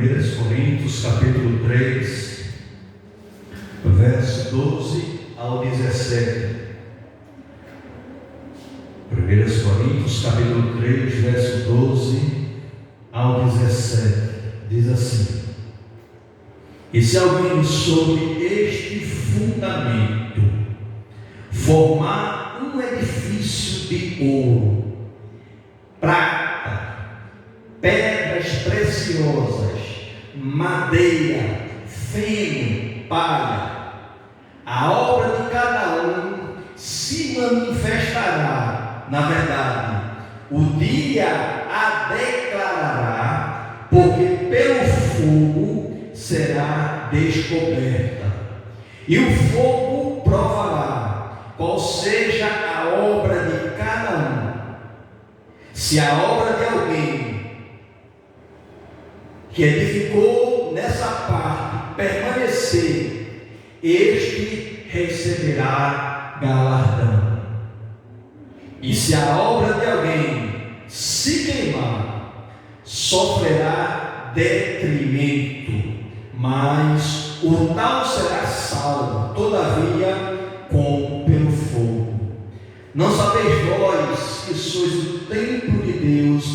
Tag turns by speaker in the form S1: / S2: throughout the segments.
S1: 1 Coríntios capítulo 3, verso 12 ao 17. 1 Coríntios capítulo 3, verso 12 ao 17, diz assim: e se alguém sobre este fundamento formar um edifício de ouro, prata, pedras preciosas, madeira, feno, palha, a obra de cada um se manifestará, na verdade, o dia a declarará, porque pelo fogo será descoberta, e o fogo provará qual seja a obra de cada um. Se a obra de alguém que edificou nessa parte permanecer, este receberá galardão. E se a obra de alguém se queimar, sofrerá detrimento, mas o tal será salvo, todavia, como pelo fogo. Não sabeis vós que sois o templo de Deus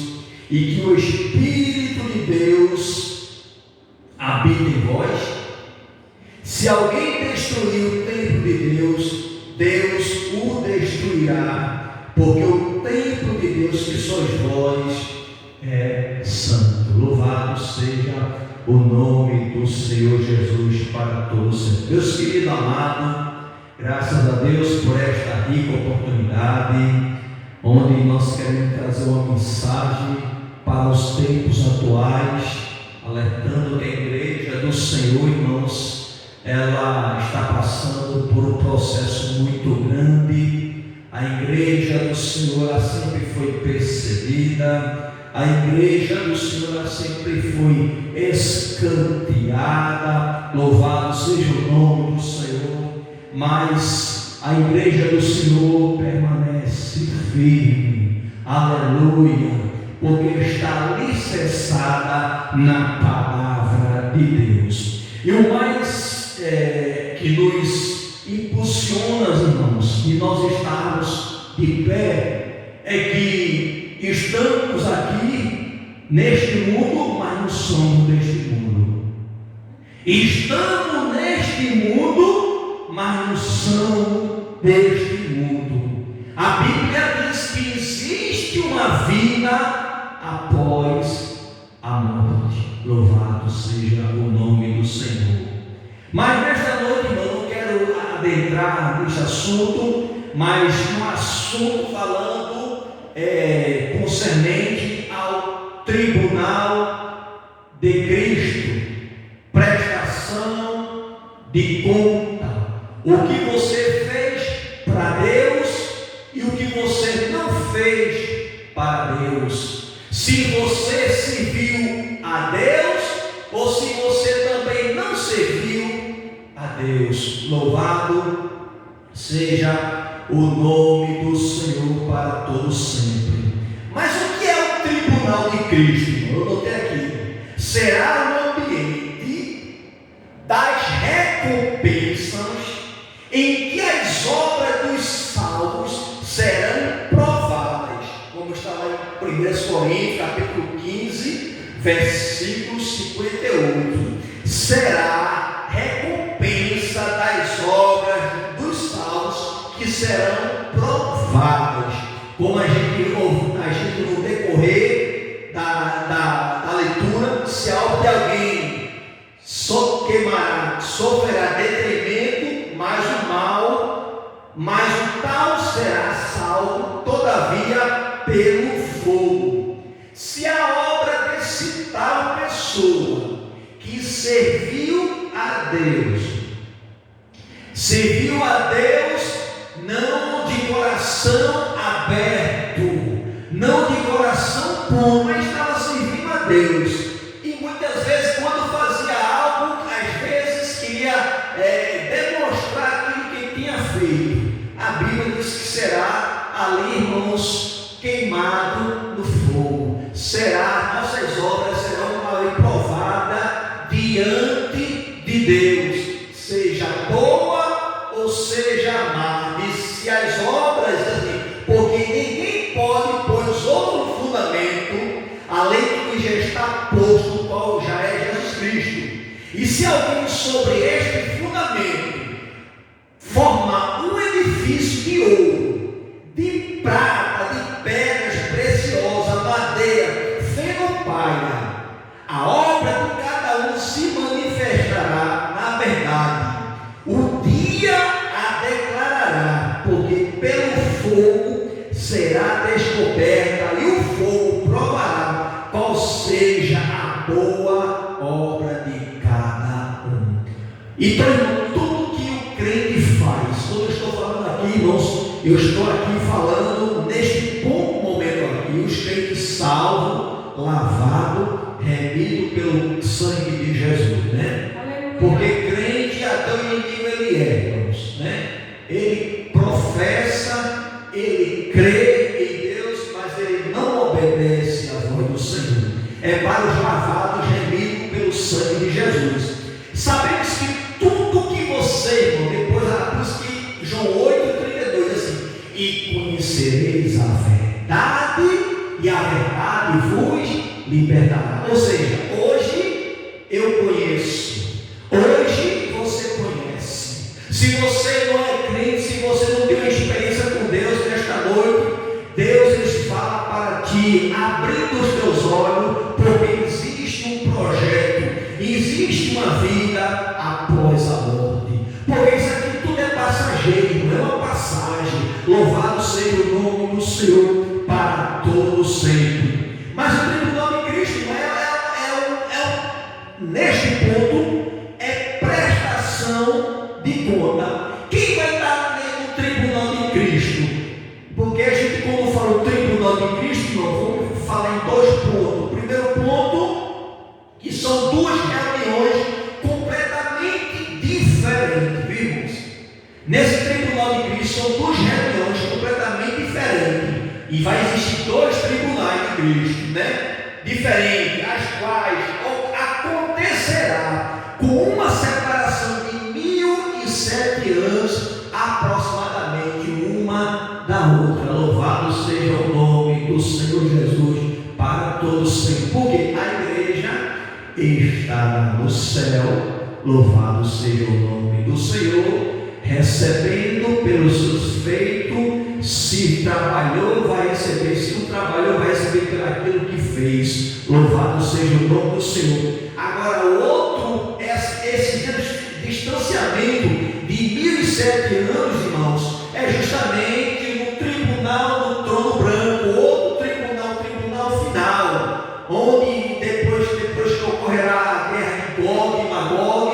S1: e que o Espírito de Deus habita em vós? Se alguém destruir o templo de Deus, Deus o destruirá, porque o templo de Deus que sois vós é santo. Louvado seja o nome do Senhor Jesus para todos sempre. Deus querido amado, graças a Deus por esta rica oportunidade, onde nós queremos trazer uma mensagem para os tempos atuais, alertando que a igreja do Senhor, irmãos, ela está passando por um processo muito grande. A igreja do Senhor, ela sempre foi perseguida, a igreja do Senhor, ela sempre foi escanteada. Louvado seja o nome do Senhor, mas a igreja do Senhor permanece firme, aleluia, porque está alicerçada na palavra de Deus. E o mais que nos impulsiona, irmãos, de nós estarmos de pé, é que estamos aqui neste mundo, mas não somos deste mundo. Estamos neste mundo, mas não somos deste mundo. A Bíblia diz que existe uma vida após a morte. Louvado seja o nome do Senhor. Mas nesta noite, irmão, eu não quero adentrar nesse assunto, mas um assunto falando concernente ao tribunal de Cristo, prestação de conta, o que você fez para Deus e o que você não fez para Deus. Se você serviu a Deus ou se você também não serviu a Deus. Louvado seja o nome do Senhor para todos sempre. Mas o que é o tribunal de Cristo? Eu notei aqui. Será um ambiente das recompensas em que as obras dos salvos serão provadas, como está lá em 1 Coríntios capítulo 15, versículo 58. Será recompensa das obras dos salvos que serão provadas, como a gente no decorrer da leitura. Se a obra de alguém sofrerá detrimento, mas o tal será salvo, todavia, pelo fogo. Se a obra desse tal pessoa que serviu a Deus não de coração aberto, não de coração puro, mas estava servindo a Deus, e muitas vezes quando fazia algo, às vezes queria demonstrar aquilo que tinha feito. A Bíblia diz que será ali, irmãos, queimado no fogo. Nossas obras serão ali provadas além do que já está posto, o qual já é Jesus Cristo. E se alguém sobre este fundamento formar um edifício de ouro, de prata, de pedras preciosas, madeira, feno palha, a obra de cada um se manifestará na verdade. O dia a declarará, porque pelo fogo será descoberta, e o fogo provará qual seja a boa obra de cada um. Então, tudo que o crente faz, quando eu estou falando aqui, irmãos, eu estou aqui falando neste pouco momento aqui, os crentes salvos, lavados, remido pelo sangue de Jesus, né? Porque crente até o inimigo ele é, irmãos, né? Ele professa, ele crê em Deus, mas ele não obedece à voz do Senhor. É para os lavados, remidos pelo sangue de Jesus. Sabemos que tudo que você, irmão, depois por isso que João 8,32 assim, e conhecereis a verdade, e a verdade vos libertará. Ou seja, hoje eu conheço, hoje você conhece. Se você não é crente, se você não tem uma experiência com Deus nesta noite, Deus lhes fala para ti, abrindo os teus olhos, porque existe um projeto, existe uma vida após a morte. Porque isso aqui tudo é passageiro, não é uma passagem. Louvado seja o nome do Senhor para todo sempre. Mas o tribunal de Cristo neste ponto é prestação de conta. Quem vai estar no tribunal de Cristo? Porque a gente, quando fala o tribunal de Cristo, nós vamos falar em dois pontos. O primeiro ponto, que são duas reuniões completamente diferentes, vimos? Nesse tribunal de Cristo são duas reuniões completamente diferentes. E vai existir dois tribunais de Cristo, né? Diferentes, as quais acontecerá com uma separação de 1007 anos, aproximadamente uma da outra. Louvado seja o nome do Senhor Jesus para todos sempre. Porque a igreja está no céu, louvado seja o nome do Senhor, recebendo pelos seus feitos. Se trabalhou, vai receber. Se não trabalhou, vai receber pelo aquilo que fez. Louvado seja o nome do Senhor. Agora, outro, esse distanciamento de 1007 anos, irmãos, é justamente no tribunal do trono branco, outro tribunal, tribunal final, onde depois que ocorrerá a guerra de Gog e Magog,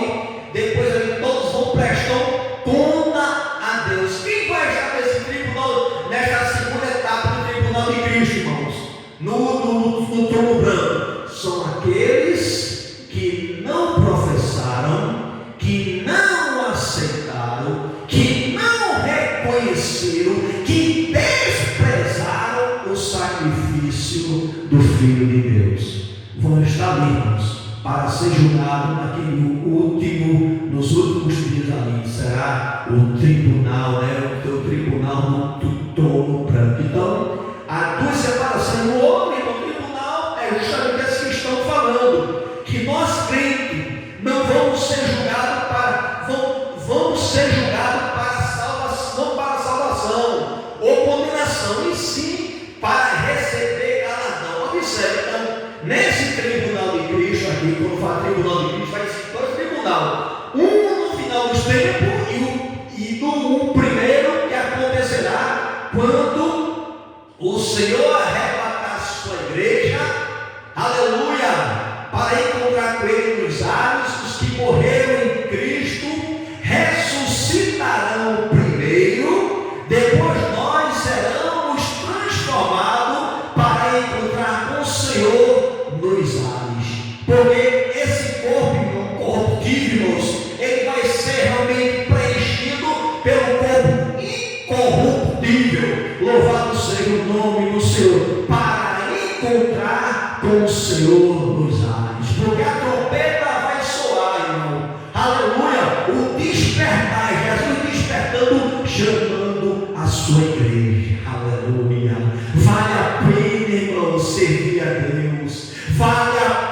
S1: depois ali todos vão prestar conta a Deus. Quem vai estar nesse tribunal, nesta segunda etapa do tribunal de Cristo, irmãos? No trono branco, são aqueles que não professaram, que não aceitaram, que não reconheceram, que desprezaram o sacrifício do Filho de Deus. Vão estar ali, irmãos, para ser julgado nos últimos dias ali. Será o tribunal, né? O teu tribunal do trono branco. Então, há duas separações. O homem no tribunal é justamente esse que estão falando, que nós crentes não vamos ser julgados vamos ser julgados para salvação, não para salvação ou condenação, e sim para receber galardão. Observe, então, nesse tribunal de Cristo aqui, quando fala tribunal de Cristo, vai existir dois tribunais, um no final dos tempos e no primeiro que acontecerá quando o Senhor arrebatar a sua igreja, aleluia, para encontrar com ele nos ares. Os que morreram em Cristo ressuscitarão primeiro, depois nós seremos transformados para encontrar com o Senhor nos ares. Porque esse corpo corruptível, ele vai ser realmente preenchido pelo corpo incorruptível. Louvado seja o nome do Senhor, para encontrar com o Senhor nos ares. Porque a trombeta vai soar, irmão. Aleluia. O despertar, Jesus despertando, chamando a sua igreja. Aleluia. Vale a pena, irmão, servir a Deus.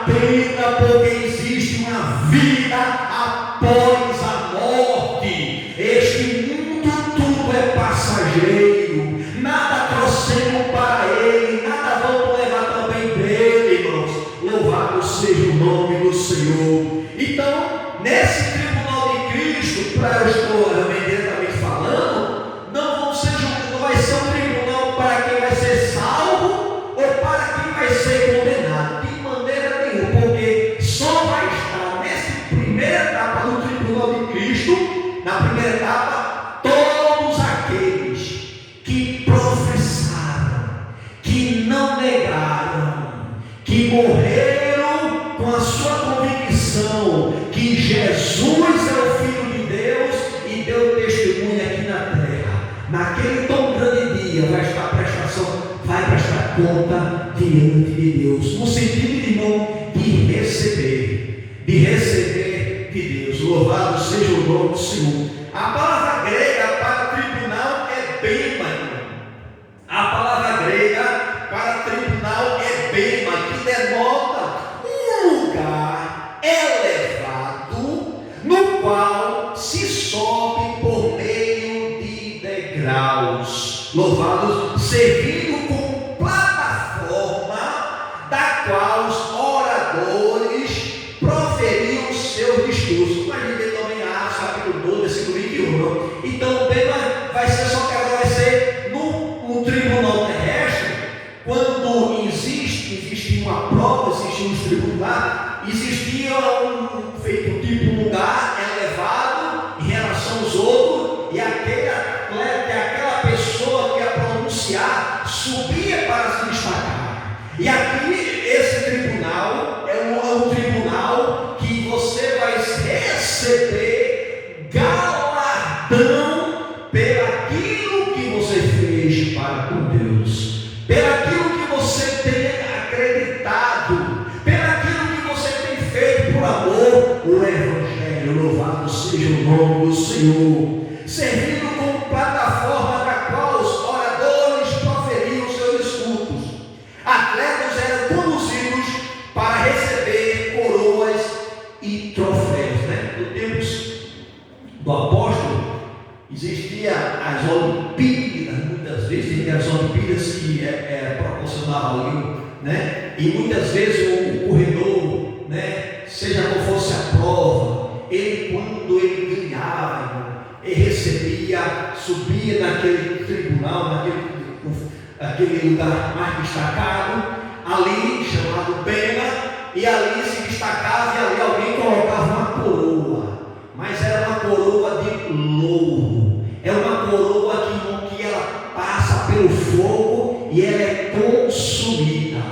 S1: a pena, porque existe uma vida após a morte. Este mundo tudo é passageiro, nada trouxemos para ele, nada vamos levar também dele, irmãos. Louvado seja o nome do Senhor. Então, nesse tribunal de Cristo, para eu estou diretamente falando, não vai ser um tribunal para quem vai ser salvo ou para quem vai ser condenado, de maneira nenhuma, porque só vai estar nessa primeira etapa do tribunal de Cristo, na primeira etapa, todos aqueles que professaram, que não negaram, que morreram com a sua convicção que Jesus é o Filho de Deus e deu testemunho aqui na terra. Naquele tão grande dia vai prestar conta diante de Deus, no sentido de não de receber de Deus. Louvado seja o nome do Senhor. A palavra grega para tribunal é bema. A palavra grega para tribunal é bema, que denota um lugar elevado no qual se sobe por meio de degraus. Louvado, servindo como plataforma da qual os oradores proferiam seus discursos. Mas ninguém também capítulo 12, versículo 21. Então o bema vai ser só que agora vai ser no tribunal terrestre, quando existe uma prova, existia um tribunal, existia feito tipo um lugar elevado em relação aos outros, e aquela pessoa que ia pronunciar subia para se destacar. E aqui esse tribunal é um tribunal que você vai receber galardão pelaquilo que você fez para com Deus, pelaquilo que você tem acreditado, pelaquilo que você tem feito por amor o Evangelho. Louvado seja o nome do Senhor, servindo como plataforma da qual os oradores proferiam seus discursos. Atletas eram conduzidos para receber coroas e troféus, né? No tempo do apóstolo existia as Olimpíadas, muitas vezes as Olimpíadas que proporcionavam ali, né? E muitas vezes o corredor, né? Seja qual fosse a prova, quando ele ganhava, ele recebia, subia naquele tribunal, naquele lugar mais destacado, ali chamado pena, e ali se destacava, e ali alguém colocava uma coroa, mas era uma coroa de louro, é uma coroa que ela passa pelo fogo e ela é consumida.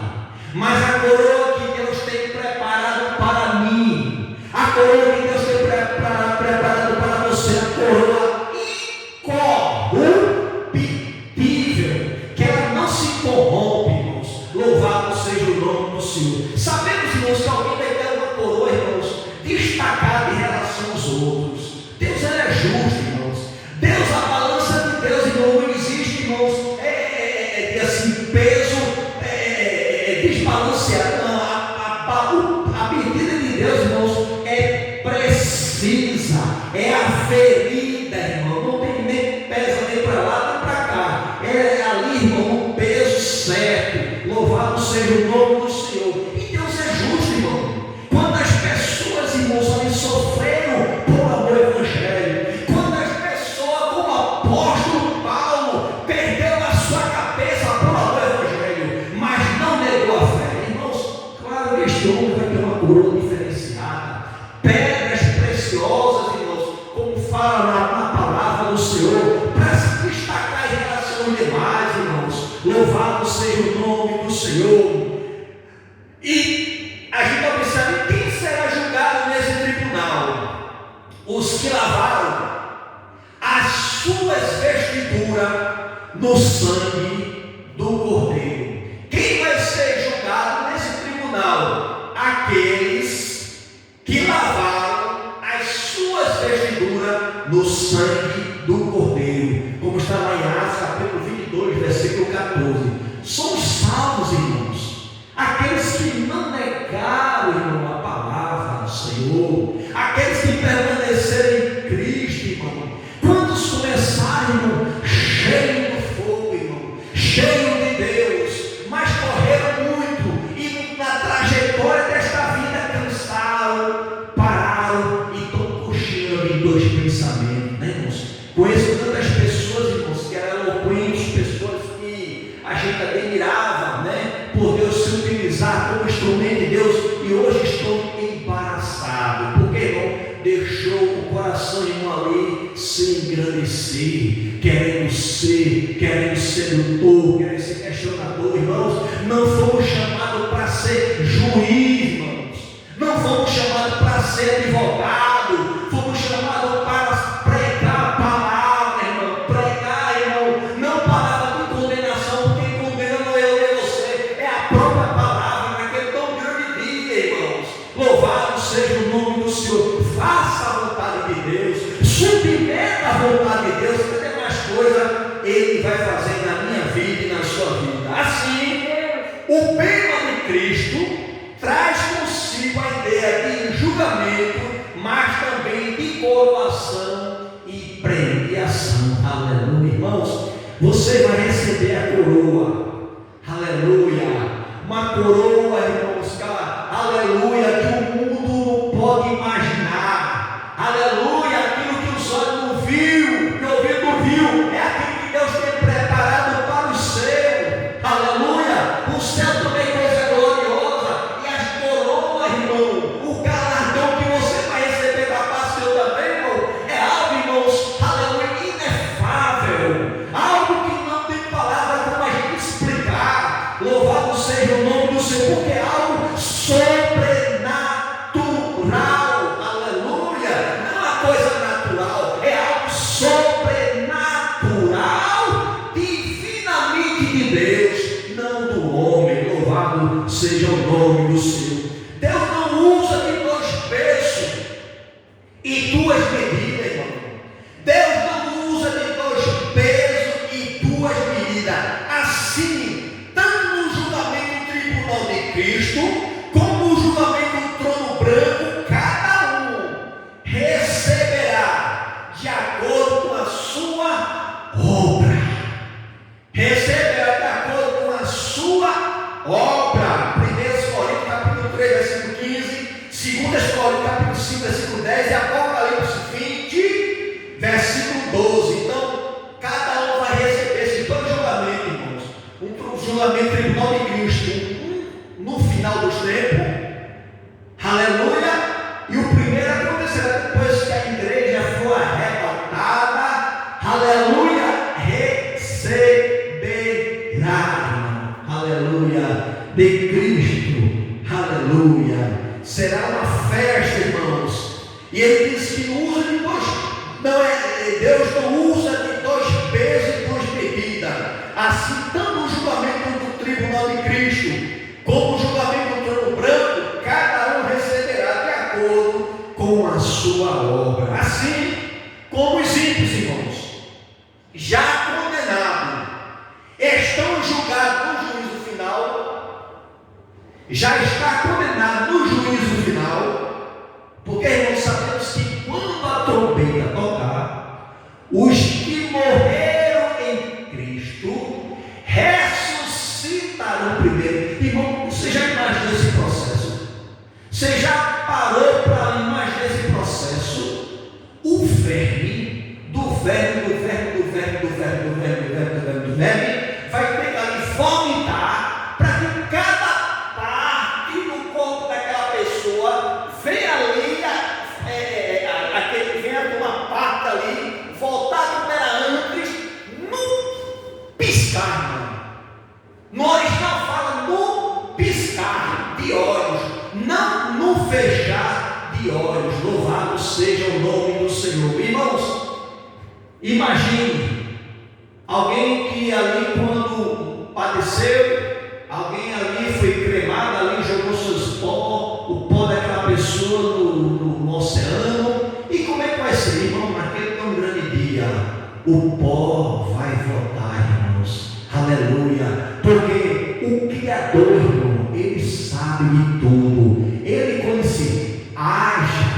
S1: Mas a coroa que Deus tem preparado para mim, a coroa que Deus tem preparado para você, a coroa incorruptível, que ela não se corrompe, irmãos. Louvado seja o nome do Senhor. Sabemos, irmãos, que alguém vai ter uma coroa, irmãos, destacada em relação aos outros. Deus é justo, irmãos. Deus, a balança de Deus, irmão, não existe, irmãos, assim, peso desbalanceado. A medida de Deus, irmãos, é precisa, é aferida, irmão. Não tem nem pesa nem para lá nem para cá. É ali, irmão, um peso certo. Louvado seja o nome do Senhor. E Deus é justo, irmão. Quantas pessoas, irmãos, ali sofreram por amor ao Evangelho. Quantas pessoas, como o apóstolo Paulo, perdeu a sua cabeça por amor ao Evangelho, mas não negou a fé. Irmãos, claro que este homem vai ter uma coroa diferenciada, pedras preciosas, irmãos, como fala na palavra do Senhor, para se destacar em relação aos demais, irmãos. Louvado seja o nome do Senhor. E a gente observa quem será julgado nesse tribunal: os que lavaram as suas vestiduras no sangue do Cordeiro. Quem vai ser julgado nesse tribunal? Aqueles que lavaram as suas vestiduras no sangue do Cordeiro, como está lá em Atos capítulo 22, versículo 14. Somos salvos, irmãos, aqueles que não negaram traz consigo a ideia de julgamento, mas também de coroação e premiação. Aleluia, irmãos. Você vai receber a coroa. Aleluia. Uma coroa, irmãos, cara, aleluia, que o mundo não pode imaginar. Aleluia, aquilo que os olhos não viu, que o ouvido não viu, é aquilo que Deus tem preparado para os seus. Aleluia. O céu também é coisa gloriosa. E as coroas, irmão, o galardão que você vai receber da parte do Deus também, irmão, é algo, irmãos, aleluia, inefável. Algo que não tem palavra como a gente explicar. Louvado seja o nome do Senhor, porque é algo sobrenatural. Aleluia. Não é uma coisa natural, é algo sobrenatural, divinamente de Deus, não do homem. Louvado seja o nome do Senhor. Deus não usa de dois pesos e duas medidas, irmão. Deus não usa de dois pesos e duas medidas. Assim, tanto no julgamento do tribunal de Cristo, como no julgamento do trono branco, cada um receberá de acordo com a sua obra. Receberá de acordo com a sua obra. 1 Coríntios capítulo 3, versículo 15, 2 Coríntios capítulo 5, versículo 10 e Apocalipse 20, versículo 12. Então, cada um vai receber esses dois julgamentos, irmãos. Um julgamento tribunal de Cristo, no final dos tempos, aleluia, e o primeiro acontecerá depois que a igreja for arrebatada, aleluia, receberá, aleluia, de Cristo, aleluia. Será uma festa, irmãos, e ele diz que não usa de dois, Deus não usa de dois pesos e duas medidas. Assim, tanto o julgamento do tribunal de Cristo, como o julgamento do trono branco, cada um receberá de acordo com a sua obra. Assim como os ímpios, irmãos, já condenados, estão julgados no juízo final, já está condenado no juízo final, porque, irmãos, sabemos que quando a trombeta tocar, os que morreram em Cristo ressuscitarão primeiro. Irmão, você já imaginou esse processo? Você já parou para imaginar esse processo? O verme, vai ter que ali vomitar para que cada parte do corpo daquela pessoa venha ali, venha uma parte ali, voltar como era antes, no piscar, irmão. No original fala no piscar de olhos, não no fechar de olhos. Louvado seja o nome do Senhor. Irmãos, imagine alguém que ali, quando padeceu, alguém ali foi cremado, ali jogou o pó daquela pessoa no oceano. E como é que vai ser, irmão, naquele tão grande dia? O pó vai voltar, irmãos. Aleluia. Porque o Criador, irmão, ele sabe de tudo. Ele, quando disse, haja,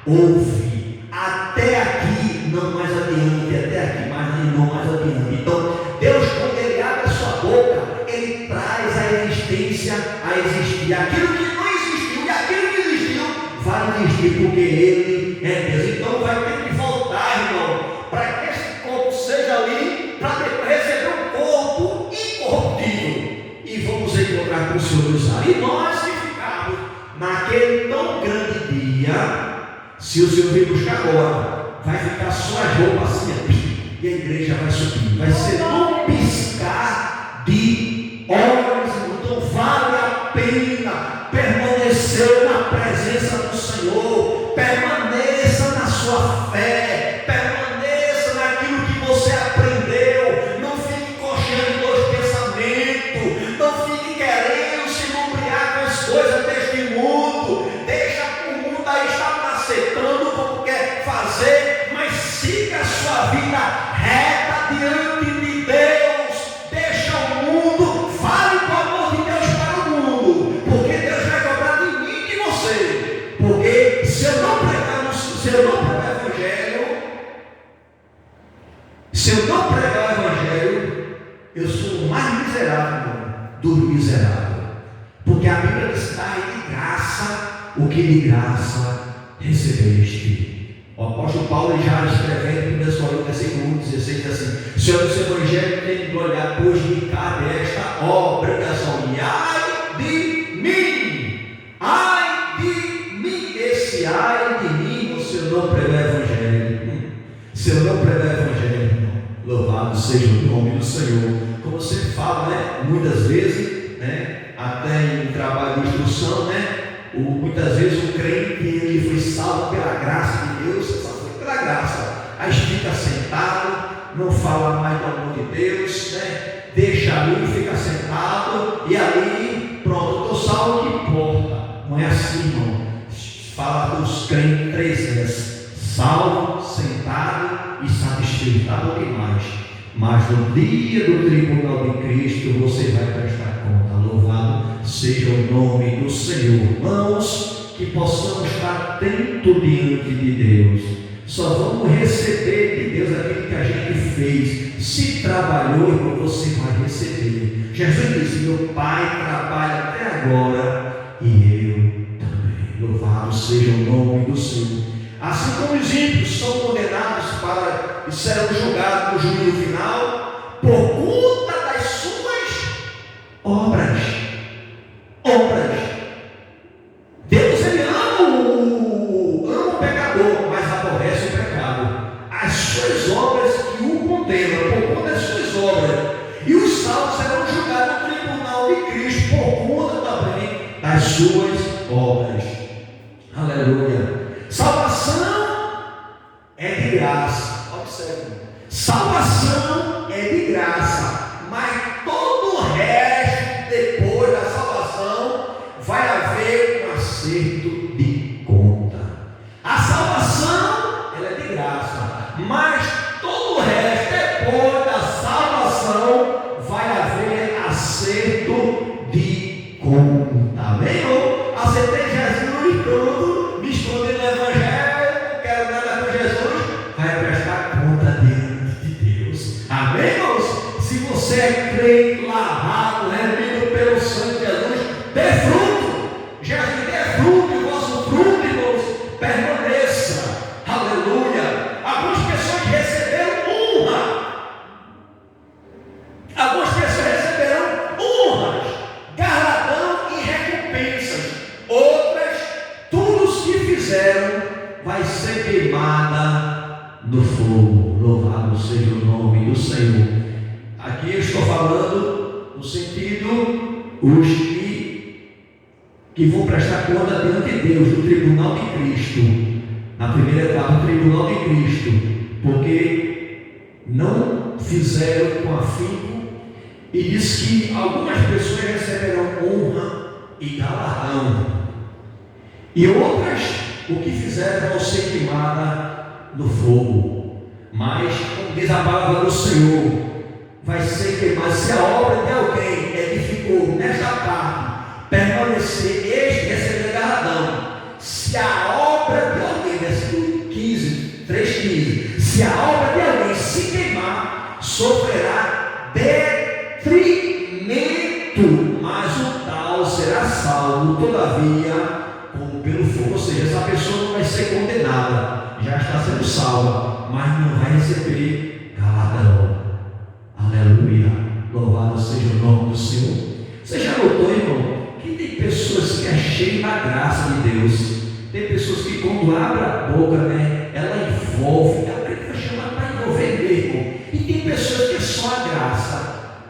S1: ouve, até aqui, não mais adiante, até aqui, mas não mais adiante. Então, Deus, quando ele abre a sua boca, ele traz a existência a existir. Aquilo que não existiu e aquilo que existiu vai existir, porque ele é Deus. Então, vai ter que voltar, irmão, para que esse corpo seja ali, para depois receber um corpo incorruptível. E vamos encontrar com o Senhor dos Ares. E nós que ficarmos naquele tão grande dia, se o Senhor vir buscar agora, vai ficar só as roupas assim, e a igreja vai subir. Vai ser um piscar de olhos. Então vale a pena permanecer na presença do Senhor. Permaneça na sua fé. Permaneça naquilo que você aprendeu. Não fique cocheando dois pensamentos. Não fique querendo se lubriar com as coisas deste mundo. Deixa o mundo aí estar macetando como quer fazer, mas siga a sua vida reta diante de Deus. Deixa o mundo, fale com o amor de Deus para o mundo, porque Deus vai cobrar o que de graça recebeste. O apóstolo Paulo, já escrevendo em 1 Coríntios, versículo 16, diz assim: Senhor, esse evangelho tem de olhar, pois me cabe esta obrigação. E ai de mim, esse ai de mim, se eu não pregar o evangelho. Se eu não pregar o evangelho, irmão, louvado seja o nome do Senhor. Como você fala, né? Muitas vezes, né? Até em trabalho de instrução, né? Muitas vezes o crente, ele foi salvo pela graça de Deus, só foi pela graça. Aí fica sentado, não fala mais do amor de Deus, né? Deixa ali, fica sentado, e ali, pronto, estou salvo, o que importa? Não é assim, irmão. Fala dos crentes 3 vezes: salvo, sentado e satisfeito. Está bom demais. Mas no dia do tribunal de Cristo você vai prestar conta. Louvado seja o nome do Senhor. Irmãos, que possamos estar atentos diante de Deus. Só vamos receber de Deus aquilo que a gente fez. Se trabalhou, irmão, você vai receber. Jesus disse: meu Pai trabalha até agora e eu também. Louvado seja o nome do Senhor. Assim como os ímpios são condenados para e serão julgados no juízo final por conta das suas obras. Deus, ele ama o pecador, mas aborrece o pecado. As suas obras que o condenam por conta das suas obras, e os salvos serão julgados no tribunal de Cristo por conta também das suas obras. Aleluia. Salvação é de graça. Observe. Salvação é de graça, mas todo o resto depois da salvação vai haver um acerto de conta. A salvação, ela é de graça, mas todo o resto depois da salvação vai haver acerto de conta. Amém? Aceitei Jesus, pronto, me escondi no evangelho, não quero nada com Jesus, vai prestar conta diante de Deus. Amém, irmãos? Se você é crente, lavado, remido pelo sangue de Jesus, dê fruto. Jesus dê fruto, e o vosso fruto, irmãos, permaneça. Aleluia. Algumas pessoas receberam honra. Algumas pessoas receberão honras, galardão e recompensas. Outras, tudo o que fizeram vai ser queimada no fogo. Louvado seja o nome do Senhor. Aqui eu estou falando no sentido os que vão prestar conta diante de Deus no tribunal de Cristo, na primeira etapa do tribunal de Cristo, porque não fizeram com afinco, e diz que algumas pessoas receberão honra e galardão, e outras, o que fizeram, vão ser queimadas no fogo. Mas, como diz a palavra do Senhor, vai ser queimado. Se a obra de alguém edificou nesta parte, permanecer, este receberá galardão. Se a obra de alguém, versículo 15, 3,15, se a obra de alguém se queimar, sofrerá detrimento, mas o tal será salvo, todavia, como pelo fogo. Ou seja, essa pessoa não vai ser condenada, já está sendo salva, mas não vai receber galardão. Aleluia, louvado seja o nome do Senhor. Você já notou, irmão, que tem pessoas que é cheio da graça de Deus, tem pessoas que quando abre a boca, né, ela envolve, ela vai chamar para envolver mesmo, e tem pessoas que é só a graça,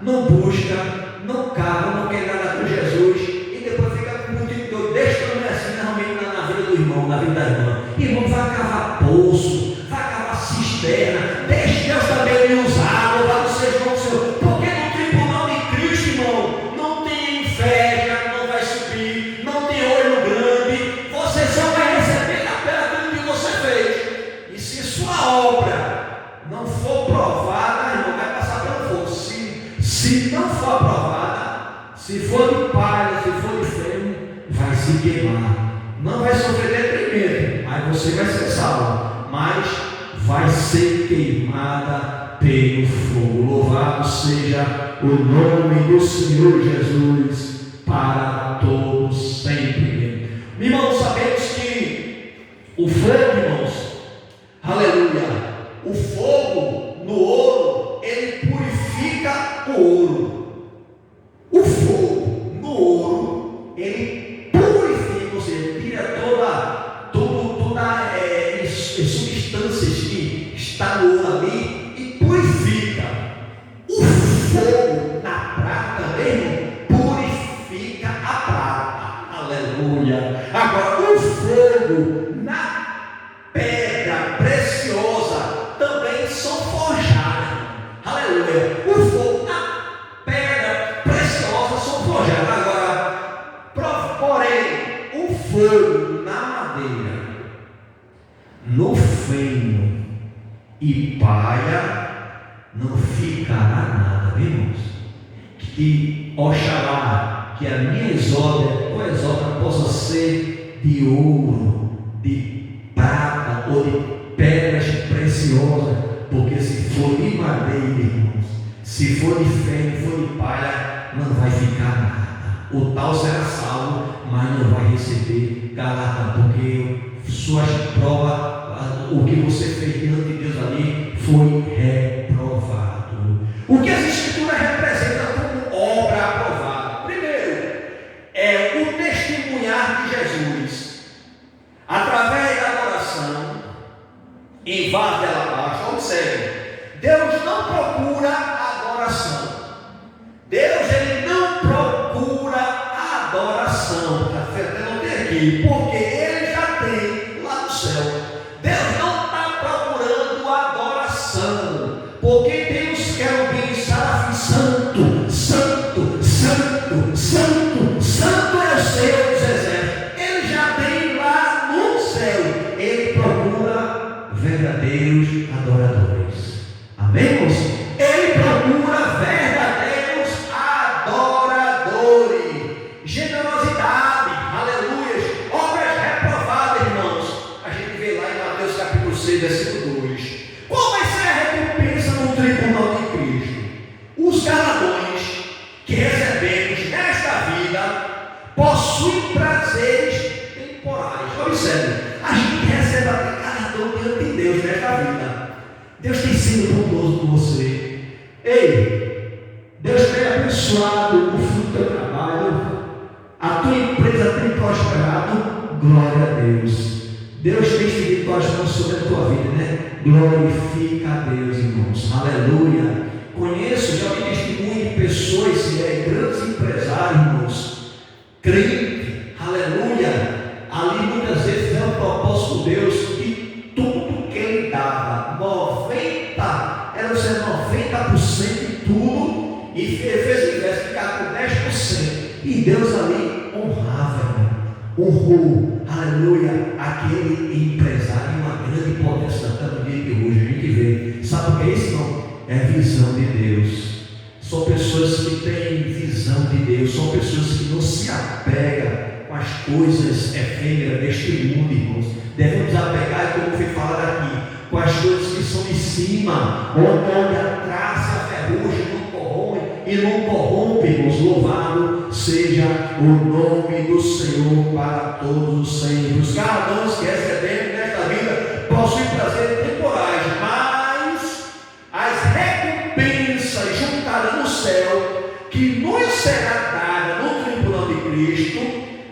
S1: não busca, não cava, não quer nada com Jesus, e depois fica com muito dor. Deixa eu ver assim, realmente na vida do irmão, na vida da irmã. Irmão, vai cavar poço, vai cavar cisterna, deixa Deus também lhe usar. Louvado seja o Senhor, porque no tribunal de Cristo, irmão, não tem inveja, não vai subir, não tem olho grande, você só vai receber aquilo que você fez. E se sua obra não for provada, irmão, vai passar pelo fogo. Se não for aprovada, se for de palha, se for de ferro, vai se queimar. Não vai sofrer detrimento, mas você vai ser salvo, mas vai ser queimada pelo fogo. Louvado seja o nome do Senhor Jesus para todos sempre. Meu irmão, saber O fogo, irmãos, aleluia, o fogo no ouro, ele purifica o ouro. O fogo no ouro, ele purifica, ou seja, tira toda substâncias que está no ouro ali e purifica. O fogo na prata também purifica a prata. Aleluia. Agora, o fogo na pedra preciosa também são forjadas. Aleluia. O fogo na pedra preciosa são forjadas. Agora, porém, o fogo na madeira, no feno e palha, não ficará nada, irmãos. Que oxalá que a minha exódia possa ser de ouro, de prata ou de pedras preciosas, porque se for de madeira, irmãos, se for de feno, for de palha, não vai ficar nada. O tal será salvo, mas não vai receber galardão, porque suas provas, o que você fez diante de Deus ali, foi reprovado. O que as Escrituras representam como obra aprovada? Primeiro, é o testemunhar de Jesus, através da adoração, em vaso de alabastro. Observe, Deus não procura a adoração. Deus, ele não procura a adoração. Até não tem aqui, porque ele já tem lá no céu. Deus não está procurando a adoração, porque tem os querubins, serafins, santo, santo, santo, santo, santo é o Senhor dos exércitos. Ele já tem lá no céu. Ele procura verdadeiros adoradores. Amém, irmãos? Ele procura verdadeiros adoradores. Generosidade, aleluia, obras reprovadas, irmãos. A gente vê lá em Mateus capítulo 6, versículo 2. Qual vai ser a recompensa no tribunal de Cristo? Os galardões que recebemos nesta vida possuem prazeres temporais. Observe, a gente recebe até galardão diante de Deus nesta vida. Deus tem sido bondoso com você. Ei, Deus tem abençoado o fruto do teu trabalho, a tua empresa tem prosperado. Glória a Deus. Deus tem estendido as mãos sobre a tua vida, né? Glorifica a Deus, irmãos. Aleluia. Conheço, já vi testemunho de pessoas, grandes empresários, irmãos, crente, aleluia. Ali muitas vezes é o propósito de Deus, que tudo que ele dava, 90% de tudo, e fez o inverso, ficar com 10%. E Deus ali honrava, honrou, aleluia, aquele empresário, uma grande potência no dia de hoje. A gente vê, sabe o que é isso? Não? É visão de Deus. São pessoas que têm visão de Deus, são pessoas que não se apegam com as coisas efêmeras deste mundo, irmãos. Devemos apegar, como foi falado aqui, com as coisas que são de cima, onde a traça, a ferrugem não corrompe e não corrompe, irmãos. Louvado seja o nome do Senhor para todos os sempre. Os galardões que recebemos nesta vida possuem prazer temporais, mas as recompensas juntadas no céu, que nos será dada no tribunal de Cristo,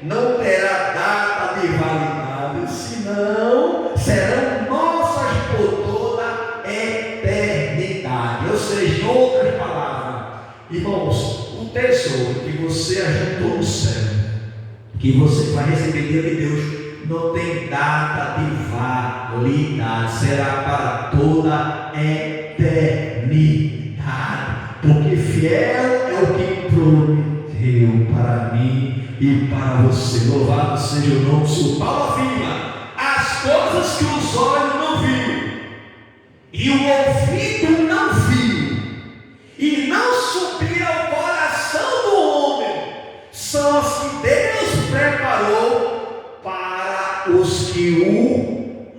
S1: não terá data de validade, senão serão nossas por toda a eternidade. Ou seja, em outras palavras, irmãos, o tesouro que você ajuntou no céu, que você vai receber diante de Deus, não tem data de validade, será para toda a eternidade, porque fiel é o que prometeu para mim e para você. Louvado seja o nome do Senhor. Paulo afirma: as coisas que os olhos não viram e o ouvido não viu e não subiram ao coração do homem, são as que Deus preparou para os que o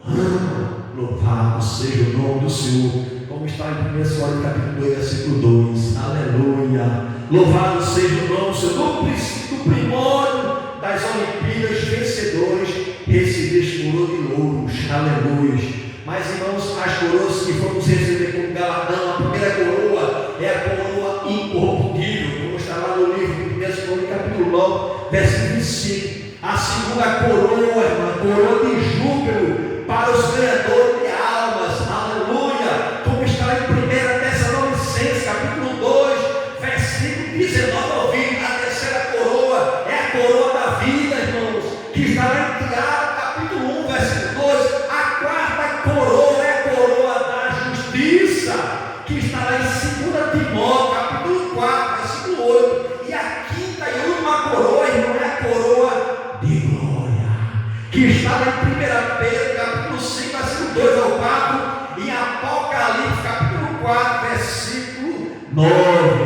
S1: amam. Louvado seja o nome do Senhor, como está em 1 Coríntios capítulo 2, versículo 2. Aleluia. Louvado seja o nome do Senhor. No princípio, primórdio das Olimpíadas, vencedores receberam coroa de ouro. aleluia. Mas, irmãos, as coroas que vamos receber como galardão, a primeira coroa é a coroa incorruptível, como está lá no livro de 1 Crônicas, capítulo 9, versículo 25. A segunda coroa, irmã, coroa de júbilo para os ganhadores de almas, aleluia, como está em 1 Tessalonicenses, capítulo 2, versículo 19 ao 20. A terceira coroa é a coroa da vida, irmãos, que está lá em Tiago, capítulo 1, versículo 2. A quarta coroa é a coroa da justiça, que está lá em 2 Timóteo, capítulo 4, versículo 8. E a quinta e última coroa, irmão, é a coroa de glória, que está lá em 1 Pedro, capítulo 5, versículo 2 ao 4, e Apocalipse, capítulo 4, versículo 9.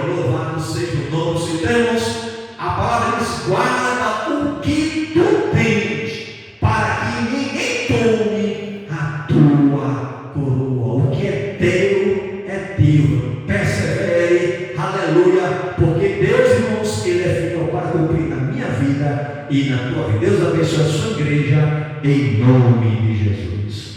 S1: Louvado seja o nome do Senhor. Temos a palavra diz: guarda o que tu tens, para que ninguém tome a tua coroa. O que é teu é teu. Persevere, aleluia, porque Deus, irmãos, Ele é fiel para cumprir na minha vida e na tua vida. Deus abençoe a sua igreja, em nome de Jesus.